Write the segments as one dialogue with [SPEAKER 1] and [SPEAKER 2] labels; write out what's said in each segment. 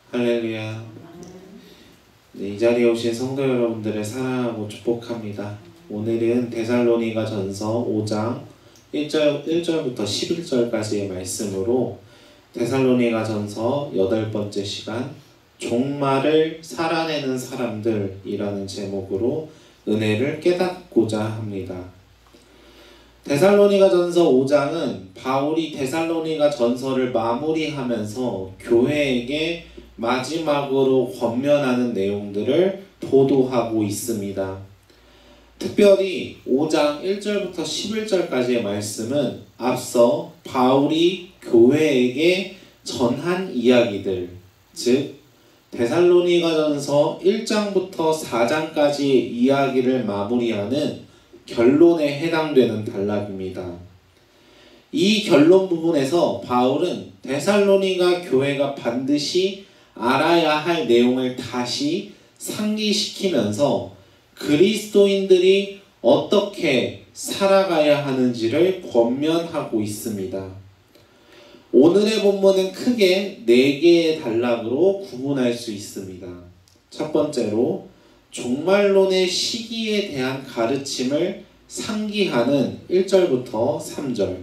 [SPEAKER 1] 할렐루야. 네, 이 자리에 오신 성도 여러분들을 사랑하고 축복합니다. 오늘은 데살로니가 전서 5장 1절부터 11절까지의 말씀으로 데살로니가 전서 8번째 시간 종말을 살아내는 사람들이라는 제목으로 은혜를 깨닫고자 합니다. 데살로니가 전서 5장은 바울이 데살로니가 전서를 마무리하면서 교회에게 마지막으로 권면하는 내용들을 보도하고 있습니다. 특별히 5장 1절부터 11절까지의 말씀은 앞서 바울이 교회에게 전한 이야기들, 즉 데살로니가 전서 1장부터 4장까지의 이야기를 마무리하는 결론에 해당되는 단락입니다. 이 결론 부분에서 바울은 데살로니가 교회가 반드시 알아야 할 내용을 다시 상기시키면서 그리스도인들이 어떻게 살아가야 하는지를 권면하고 있습니다. 오늘의 본문은 크게 4개의 단락으로 구분할 수 있습니다. 첫 번째로 종말론의 시기에 대한 가르침을 상기하는 1절부터 3절.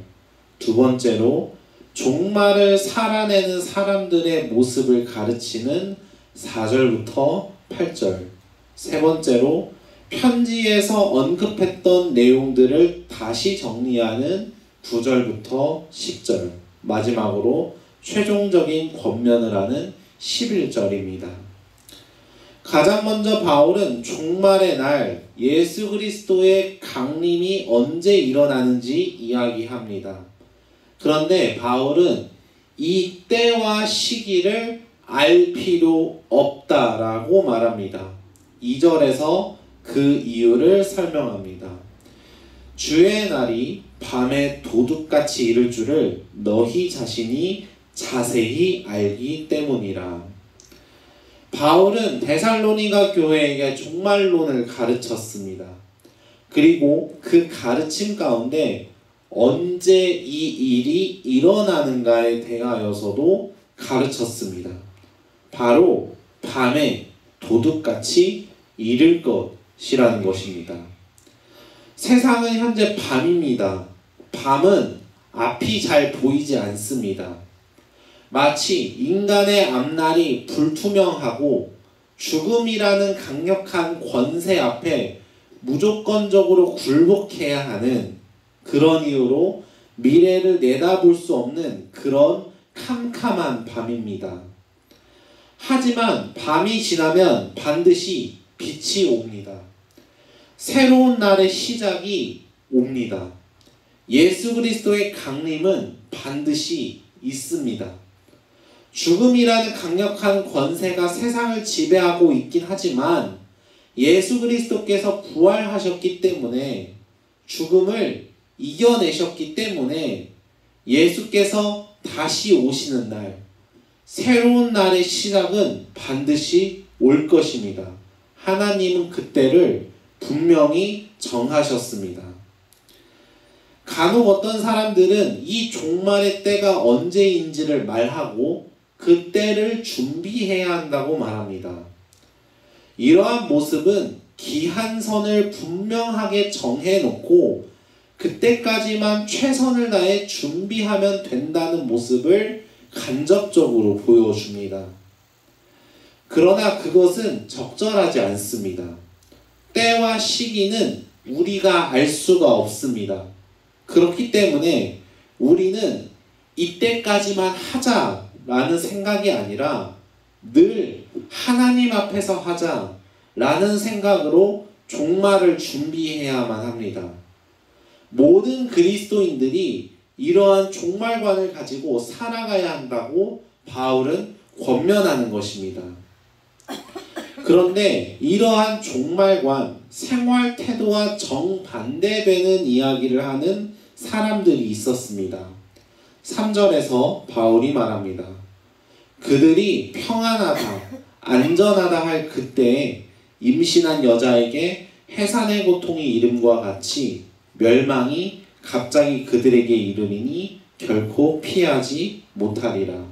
[SPEAKER 1] 두 번째로 종말을 살아내는 사람들의 모습을 가르치는 4절부터 8절. 세 번째로 편지에서 언급했던 내용들을 다시 정리하는 9절부터 10절. 마지막으로 최종적인 권면을 하는 11절입니다. 가장 먼저 바울은 종말의 날 예수 그리스도의 강림이 언제 일어나는지 이야기합니다. 그런데 바울은 이 때와 시기를 알 필요 없다라고 말합니다. 2절에서 그 이유를 설명합니다. 주의 날이 밤에 도둑같이 이를 줄을 너희 자신이 자세히 알기 때문이라. 바울은 데살로니가 교회에게 종말론을 가르쳤습니다. 그리고 그 가르침 가운데 언제 이 일이 일어나는가에 대하여서도 가르쳤습니다. 바로 밤에 도둑같이 이를 것이라는 것입니다. 세상은 현재 밤입니다. 밤은 앞이 잘 보이지 않습니다. 마치 인간의 앞날이 불투명하고 죽음이라는 강력한 권세 앞에 무조건적으로 굴복해야 하는 그런 이유로 미래를 내다볼 수 없는 그런 캄캄한 밤입니다. 하지만 밤이 지나면 반드시 빛이 옵니다. 새로운 날의 시작이 옵니다. 예수 그리스도의 강림은 반드시 있습니다. 죽음이라는 강력한 권세가 세상을 지배하고 있긴 하지만 예수 그리스도께서 부활하셨기 때문에 죽음을 이겨내셨기 때문에 예수께서 다시 오시는 날, 새로운 날의 시작은 반드시 올 것입니다. 하나님은 그때를 분명히 정하셨습니다. 간혹 어떤 사람들은 이 종말의 때가 언제인지를 말하고 그 때를 준비해야 한다고 말합니다. 이러한 모습은 기한선을 분명하게 정해놓고 그때까지만 최선을 다해 준비하면 된다는 모습을 간접적으로 보여줍니다. 그러나 그것은 적절하지 않습니다. 때와 시기는 우리가 알 수가 없습니다. 그렇기 때문에 우리는 이때까지만 하자라는 생각이 아니라 늘 하나님 앞에서 하자라는 생각으로 종말을 준비해야만 합니다. 모든 그리스도인들이 이러한 종말관을 가지고 살아가야 한다고 바울은 권면하는 것입니다. 그런데 이러한 종말관, 생활 태도와 정반대되는 이야기를 하는 사람들이 있었습니다. 3절에서 바울이 말합니다. 그들이 평안하다, 안전하다 할 그때에 임신한 여자에게 해산의 고통이 이름과 같이 멸망이 갑자기 그들에게 이르리니 결코 피하지 못하리라.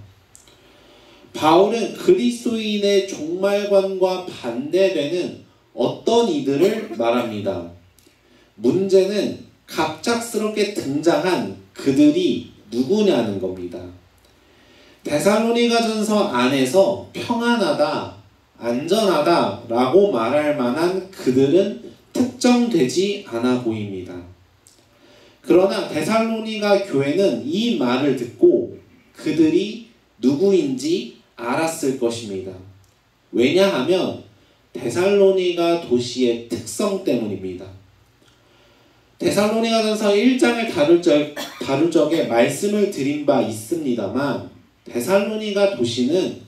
[SPEAKER 1] 바울은 그리스도인의 종말관과 반대되는 어떤 이들을 말합니다. 문제는 갑작스럽게 등장한 그들이 누구냐는 겁니다. 데살로니가전서 안에서 평안하다, 안전하다 라고 말할 만한 그들은 특정되지 않아 보입니다. 그러나 데살로니가 교회는 이 말을 듣고 그들이 누구인지 알았을 것입니다. 왜냐하면 데살로니가 도시의 특성 때문입니다. 데살로니가전서 1장을 다룰 적에 말씀을 드린 바 있습니다만 데살로니가 도시는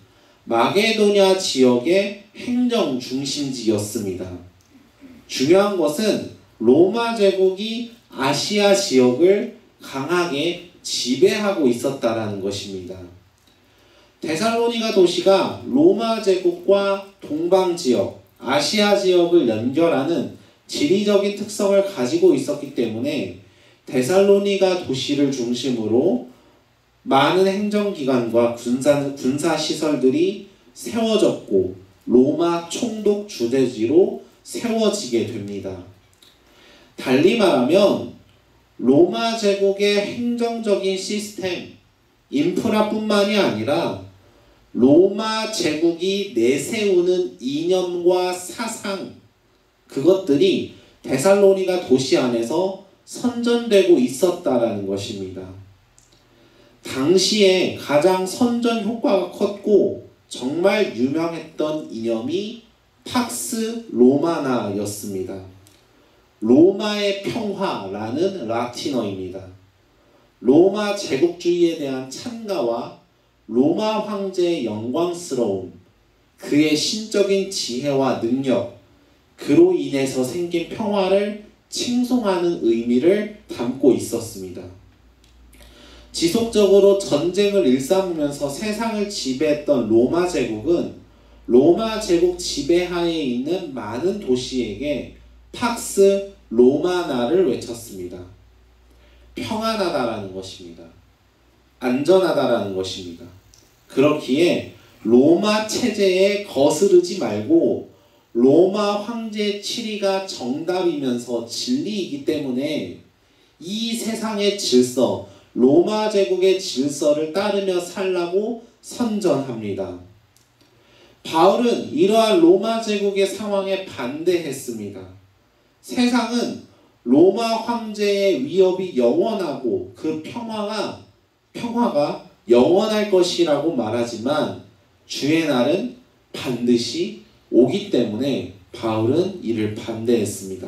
[SPEAKER 1] 마게도냐 지역의 행정 중심지였습니다. 중요한 것은 로마 제국이 아시아 지역을 강하게 지배하고 있었다는 것입니다. 데살로니가 도시가 로마 제국과 동방 지역, 아시아 지역을 연결하는 지리적인 특성을 가지고 있었기 때문에 데살로니가 도시를 중심으로 많은 행정기관과 군사시설들이 세워졌고 로마 총독 주재지로 세워지게 됩니다. 달리 말하면 로마 제국의 행정적인 시스템, 인프라뿐만이 아니라 로마 제국이 내세우는 이념과 사상, 그것들이 데살로니가 도시 안에서 선전되고 있었다라는 것입니다. 당시에 가장 선전 효과가 컸고 정말 유명했던 이념이 팍스 로마나였습니다. 로마의 평화라는 라틴어입니다. 로마 제국주의에 대한 찬가와 로마 황제의 영광스러움, 그의 신적인 지혜와 능력, 그로 인해서 생긴 평화를 칭송하는 의미를 담고 있었습니다. 지속적으로 전쟁을 일삼으면서 세상을 지배했던 로마 제국은 로마 제국 지배하에 있는 많은 도시에게 팍스 로마나를 외쳤습니다. 평안하다라는 것입니다. 안전하다라는 것입니다. 그렇기에 로마 체제에 거스르지 말고 로마 황제의 치리가 정답이면서 진리이기 때문에 이 세상의 질서, 로마 제국의 질서를 따르며 살라고 선전합니다. 바울은 이러한 로마 제국의 상황에 반대했습니다. 세상은 로마 황제의 위협이 영원하고 그 평화가 영원할 것이라고 말하지만 주의 날은 반드시 오기 때문에 바울은 이를 반대했습니다.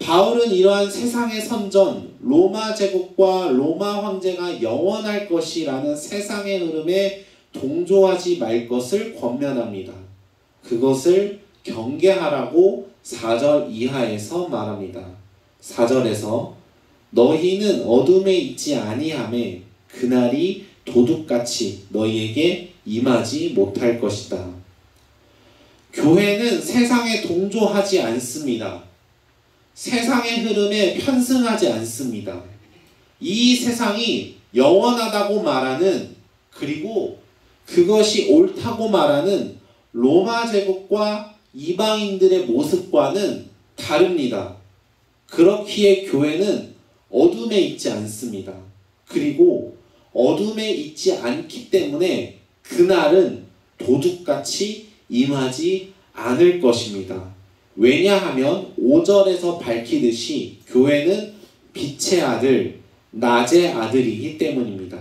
[SPEAKER 1] 바울은 이러한 세상의 선전, 로마 제국과 로마 황제가 영원할 것이라는 세상의 흐름에 동조하지 말 것을 권면합니다. 그것을 경계하라고 4절 이하에서 말합니다. 4절에서 너희는 어둠에 있지 아니하매 그날이 도둑같이 너희에게 임하지 못할 것이다. 교회는 세상에 동조하지 않습니다. 세상의 흐름에 편승하지 않습니다. 이 세상이 영원하다고 말하는, 그리고 그것이 옳다고 말하는 로마 제국과 이방인들의 모습과는 다릅니다. 그렇기에 교회는 어둠에 있지 않습니다. 그리고 어둠에 있지 않기 때문에 그날은 도둑같이 임하지 않을 것입니다. 왜냐하면 5절에서 밝히듯이 교회는 빛의 아들, 낮의 아들이기 때문입니다.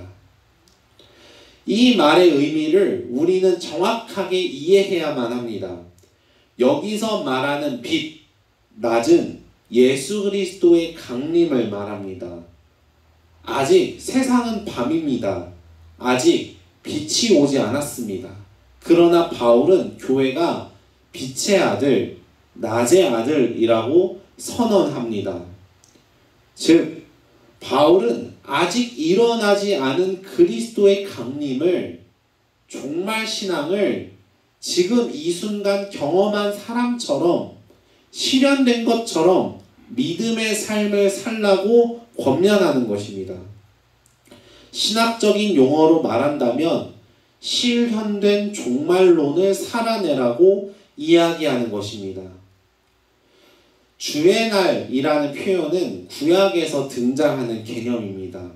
[SPEAKER 1] 이 말의 의미를 우리는 정확하게 이해해야만 합니다. 여기서 말하는 빛, 낮은 예수 그리스도의 강림을 말합니다. 아직 세상은 밤입니다. 아직 빛이 오지 않았습니다. 그러나 바울은 교회가 빛의 아들, 낮의 아들이라고 선언합니다. 즉, 바울은 아직 일어나지 않은 그리스도의 강림을, 종말 신앙을 지금 이 순간 경험한 사람처럼, 실현된 것처럼 믿음의 삶을 살라고 권면하는 것입니다. 신학적인 용어로 말한다면 실현된 종말론을 살아내라고 이야기하는 것입니다. 주의 날이라는 표현은 구약에서 등장하는 개념입니다.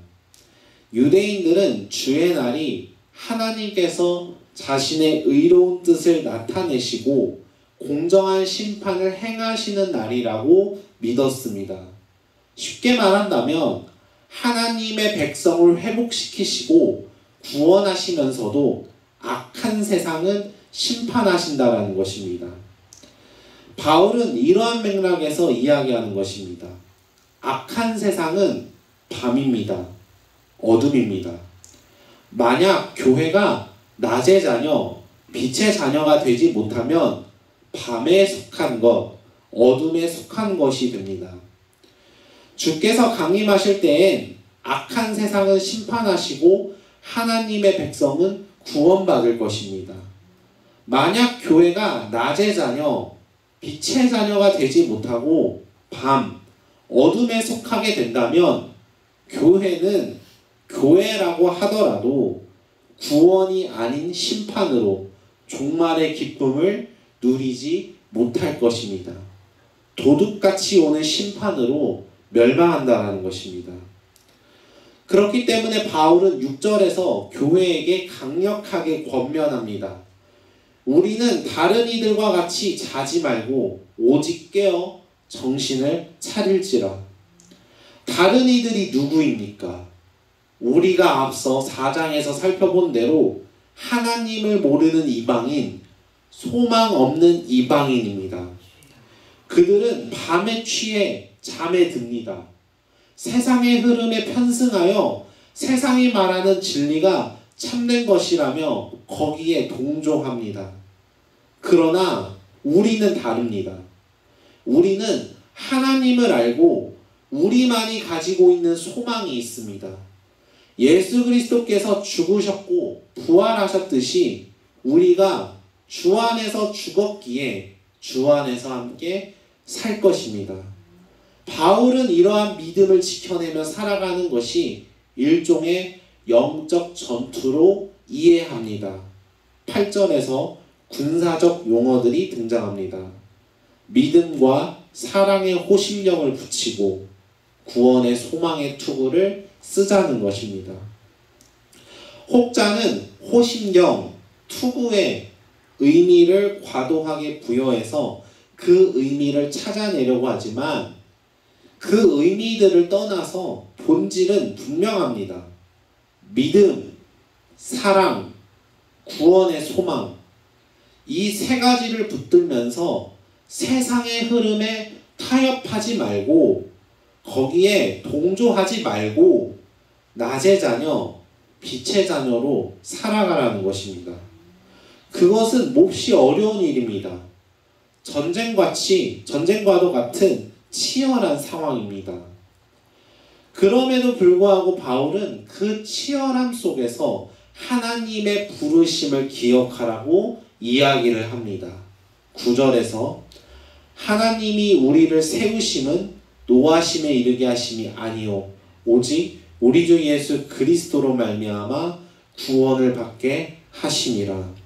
[SPEAKER 1] 유대인들은 주의 날이 하나님께서 자신의 의로운 뜻을 나타내시고 공정한 심판을 행하시는 날이라고 믿었습니다. 쉽게 말한다면 하나님의 백성을 회복시키시고 구원하시면서도 악한 세상은 심판하신다라는 것입니다. 바울은 이러한 맥락에서 이야기하는 것입니다. 악한 세상은 밤입니다. 어둠입니다. 만약 교회가 낮의 자녀, 빛의 자녀가 되지 못하면 밤에 속한 것, 어둠에 속한 것이 됩니다. 주께서 강림하실 때엔 악한 세상은 심판하시고 하나님의 백성은 구원받을 것입니다. 만약 교회가 낮의 자녀, 빛의 자녀가 되지 못하고 밤, 어둠에 속하게 된다면 교회는 교회라고 하더라도 구원이 아닌 심판으로 종말의 기쁨을 누리지 못할 것입니다. 도둑같이 오는 심판으로 멸망한다는 것입니다. 그렇기 때문에 바울은 6절에서 교회에게 강력하게 권면합니다. 우리는 다른 이들과 같이 자지 말고 오직 깨어 정신을 차릴지라. 다른 이들이 누구입니까? 우리가 앞서 4장에서 살펴본 대로 하나님을 모르는 이방인, 소망 없는 이방인입니다. 그들은 밤에 취해 잠에 듭니다. 세상의 흐름에 편승하여 세상이 말하는 진리가 참된 것이라며 거기에 동조합니다. 그러나 우리는 다릅니다. 우리는 하나님을 알고 우리만이 가지고 있는 소망이 있습니다. 예수 그리스도께서 죽으셨고 부활하셨듯이 우리가 주 안에서 죽었기에 주 안에서 함께 살 것입니다. 바울은 이러한 믿음을 지켜내며 살아가는 것이 일종의 영적 전투로 이해합니다. 8절에서 군사적 용어들이 등장합니다. 믿음과 사랑의 호심령을 붙이고 구원의 소망의 투구를 쓰자는 것입니다. 혹자는 호심령, 투구의 의미를 과도하게 부여해서 그 의미를 찾아내려고 하지만 그 의미들을 떠나서 본질은 분명합니다. 믿음, 사랑, 구원의 소망, 이 세 가지를 붙들면서 세상의 흐름에 타협하지 말고 거기에 동조하지 말고 낮의 자녀, 빛의 자녀로 살아가라는 것입니다. 그것은 몹시 어려운 일입니다. 전쟁과도 같은 치열한 상황입니다. 그럼에도 불구하고 바울은 그 치열함 속에서 하나님의 부르심을 기억하라고 이야기를 합니다. 9절에서 하나님이 우리를 세우심은 노하심에 이르게 하심이 아니요 오직 우리 주 예수 그리스도로 말미암아 구원을 받게 하심이라.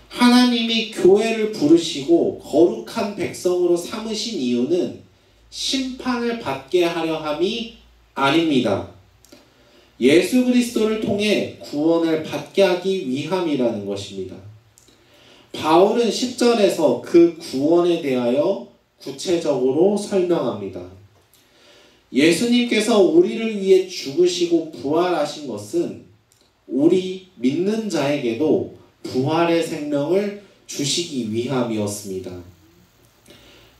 [SPEAKER 1] 하나님이 교회를 부르시고 거룩한 백성으로 삼으신 이유는 심판을 받게 하려 함이 아닙니다. 예수 그리스도를 통해 구원을 받게 하기 위함이라는 것입니다. 바울은 10절에서 그 구원에 대하여 구체적으로 설명합니다. 예수님께서 우리를 위해 죽으시고 부활하신 것은 우리 믿는 자에게도 부활의 생명을 주시기 위함이었습니다.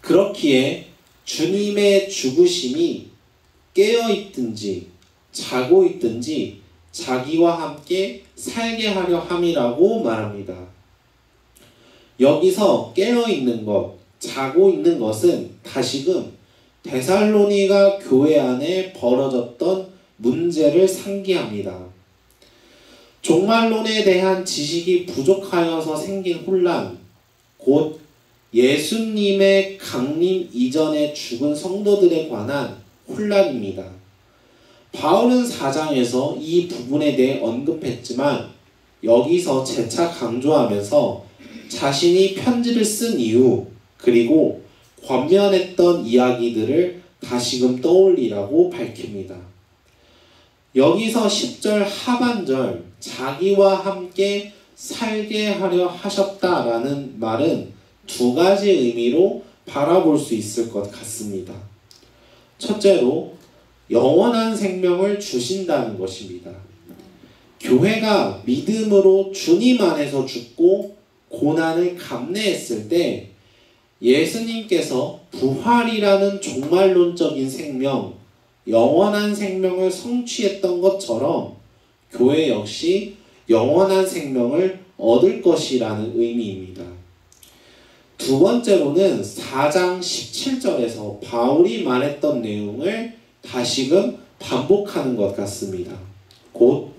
[SPEAKER 1] 그렇기에 주님의 죽으심이 깨어있든지 자고 있든지 자기와 함께 살게 하려 함이라고 말합니다. 여기서 깨어있는 것, 자고 있는 것은 다시금 데살로니가 교회 안에 벌어졌던 문제를 상기합니다. 종말론에 대한 지식이 부족하여서 생긴 혼란, 곧 예수님의 강림 이전에 죽은 성도들에 관한 혼란입니다. 바울은 4장에서 이 부분에 대해 언급했지만 여기서 재차 강조하면서 자신이 편지를 쓴 이유 그리고 권면했던 이야기들을 다시금 떠올리라고 밝힙니다. 여기서 10절 하반절 자기와 함께 살게 하려 하셨다라는 말은 두 가지 의미로 바라볼 수 있을 것 같습니다. 첫째로 영원한 생명을 주신다는 것입니다. 교회가 믿음으로 주님 안에서 죽고 고난을 감내했을 때 예수님께서 부활이라는 종말론적인 생명, 영원한 생명을 성취했던 것처럼 교회 역시 영원한 생명을 얻을 것이라는 의미입니다. 두 번째로는 4장 17절에서 바울이 말했던 내용을 다시금 반복하는 것 같습니다. 곧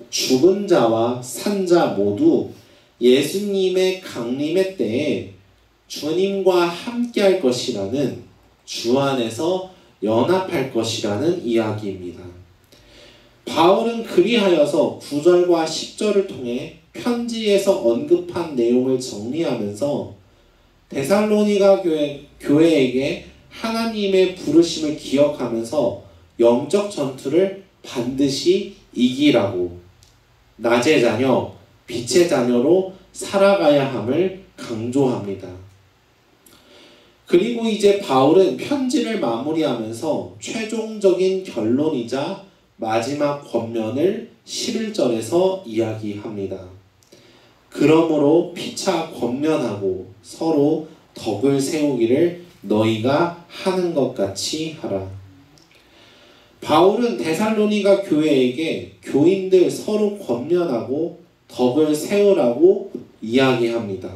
[SPEAKER 1] 죽은 자와 산 자 모두 예수님의 강림의 때에 주님과 함께할 것이라는 주 안에서 연합할 것이라는 이야기입니다. 바울은 그리하여서 9절과 10절을 통해 편지에서 언급한 내용을 정리하면서 데살로니가 교회에게 하나님의 부르심을 기억하면서 영적 전투를 반드시 이기라고 낮의 자녀, 빛의 자녀로 살아가야 함을 강조합니다. 그리고 이제 바울은 편지를 마무리하면서 최종적인 결론이자 마지막 권면을 11절에서 이야기합니다. 그러므로 피차 권면하고 서로 덕을 세우기를 너희가 하는 것 같이 하라. 바울은 데살로니가 교회에게 교인들 서로 권면하고 덕을 세우라고 이야기합니다.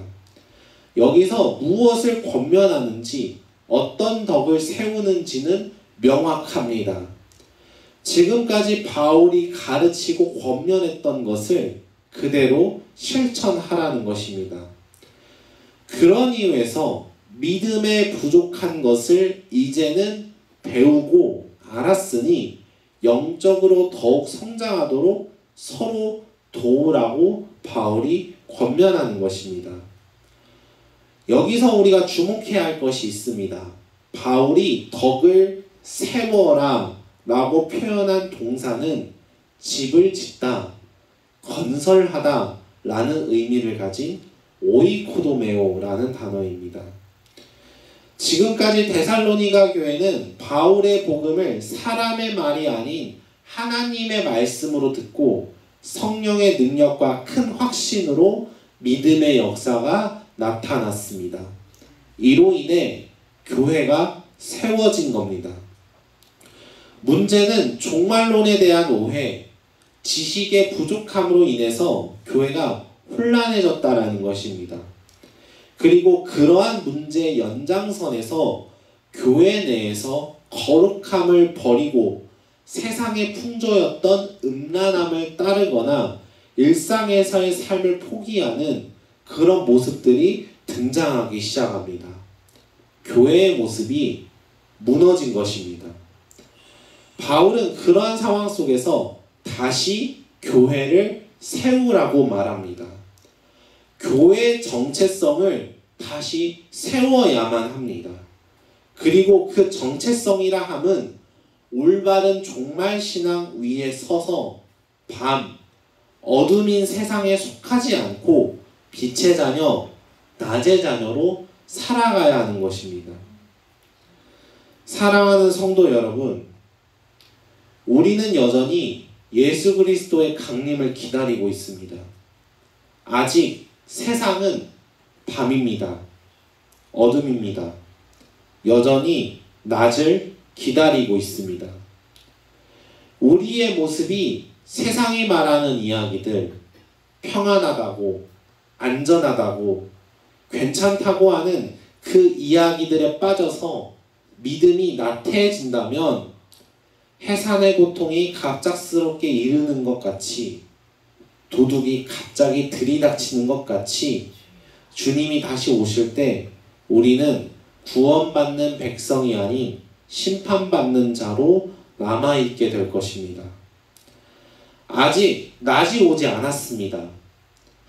[SPEAKER 1] 여기서 무엇을 권면하는지 어떤 덕을 세우는지는 명확합니다. 지금까지 바울이 가르치고 권면했던 것을 그대로 실천하라는 것입니다. 그런 이유에서 믿음에 부족한 것을 이제는 배우고 알았으니 영적으로 더욱 성장하도록 서로 도우라고 바울이 권면하는 것입니다. 여기서 우리가 주목해야 할 것이 있습니다. 바울이 덕을 세워라 라고 표현한 동사는 집을 짓다, 건설하다 라는 의미를 가진 오이코도메오 라는 단어입니다. 지금까지 데살로니가 교회는 바울의 복음을 사람의 말이 아닌 하나님의 말씀으로 듣고 성령의 능력과 큰 확신으로 믿음의 역사가 나타났습니다. 이로 인해 교회가 세워진 겁니다. 문제는 종말론에 대한 오해, 지식의 부족함으로 인해서 교회가 혼란해졌다라는 것입니다. 그리고 그러한 문제의 연장선에서 교회 내에서 거룩함을 버리고 세상의 풍조였던 음란함을 따르거나 일상에서의 삶을 포기하는 그런 모습들이 등장하기 시작합니다. 교회의 모습이 무너진 것입니다. 바울은 그러한 상황 속에서 다시 교회를 세우라고 말합니다. 교회의 정체성을 다시 세워야만 합니다. 그리고 그 정체성이라 함은 올바른 종말신앙 위에 서서 밤, 어둠인 세상에 속하지 않고 빛의 자녀, 낮의 자녀로 살아가야 하는 것입니다. 사랑하는 성도 여러분, 우리는 여전히 예수 그리스도의 강림을 기다리고 있습니다. 아직 세상은 밤입니다. 어둠입니다. 여전히 낮을 기다리고 있습니다. 우리의 모습이 세상이 말하는 이야기들, 평안하다고, 안전하다고, 괜찮다고 하는 그 이야기들에 빠져서 믿음이 나태해진다면 해산의 고통이 갑작스럽게 이르는 것 같이, 도둑이 갑자기 들이닥치는 것 같이 주님이 다시 오실 때 우리는 구원받는 백성이 아닌 심판받는 자로 남아있게 될 것입니다. 아직 낮이 오지 않았습니다.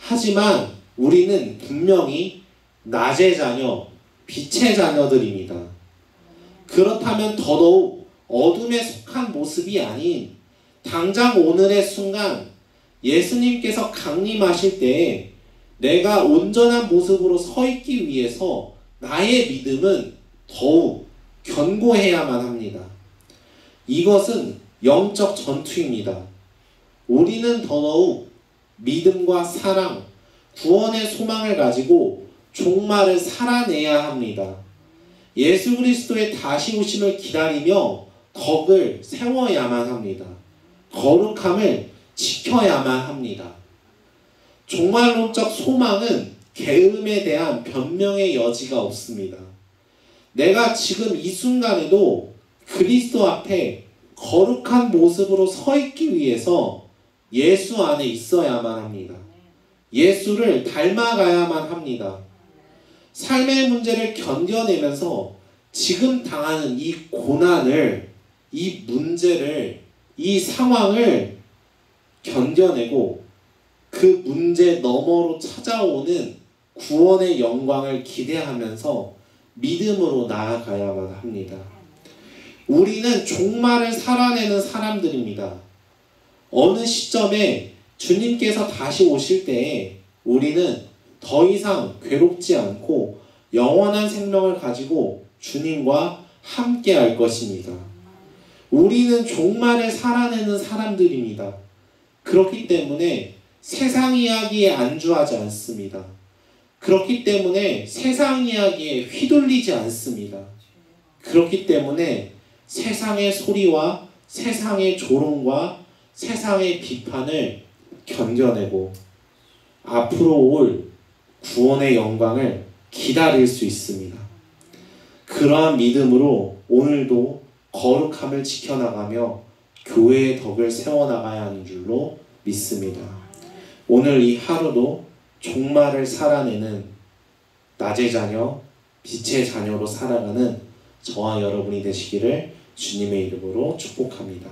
[SPEAKER 1] 하지만 우리는 분명히 낮의 자녀, 빛의 자녀들입니다. 그렇다면 더더욱 어둠에 속한 모습이 아닌 당장 오늘의 순간 예수님께서 강림하실 때에 내가 온전한 모습으로 서 있기 위해서 나의 믿음은 더욱 견고해야만 합니다. 이것은 영적 전투입니다. 우리는 더더욱 믿음과 사랑, 구원의 소망을 가지고 종말을 살아내야 합니다. 예수 그리스도의 다시 오심을 기다리며 덕을 세워야만 합니다. 거룩함을 지켜야만 합니다. 종말론적 소망은 게으름에 대한 변명의 여지가 없습니다. 내가 지금 이 순간에도 그리스도 앞에 거룩한 모습으로 서 있기 위해서 예수 안에 있어야만 합니다. 예수를 닮아가야만 합니다. 삶의 문제를 견뎌내면서 지금 당하는 이 고난을, 이 문제를, 이 상황을 견뎌내고 그 문제 너머로 찾아오는 구원의 영광을 기대하면서 믿음으로 나아가야만 합니다. 우리는 종말을 살아내는 사람들입니다. 어느 시점에 주님께서 다시 오실 때에 우리는 더 이상 괴롭지 않고 영원한 생명을 가지고 주님과 함께 할 것입니다. 우리는 종말을 살아내는 사람들입니다. 그렇기 때문에 세상 이야기에 안주하지 않습니다. 그렇기 때문에 세상 이야기에 휘둘리지 않습니다. 그렇기 때문에 세상의 소리와 세상의 조롱과 세상의 비판을 견뎌내고 앞으로 올 구원의 영광을 기다릴 수 있습니다. 그러한 믿음으로 오늘도 거룩함을 지켜나가며 교회의 덕을 세워나가야 하는 줄로 믿습니다. 오늘 이 하루도 종말을 살아내는 낮의 자녀, 빛의 자녀로 살아가는 저와 여러분이 되시기를 주님의 이름으로 축복합니다.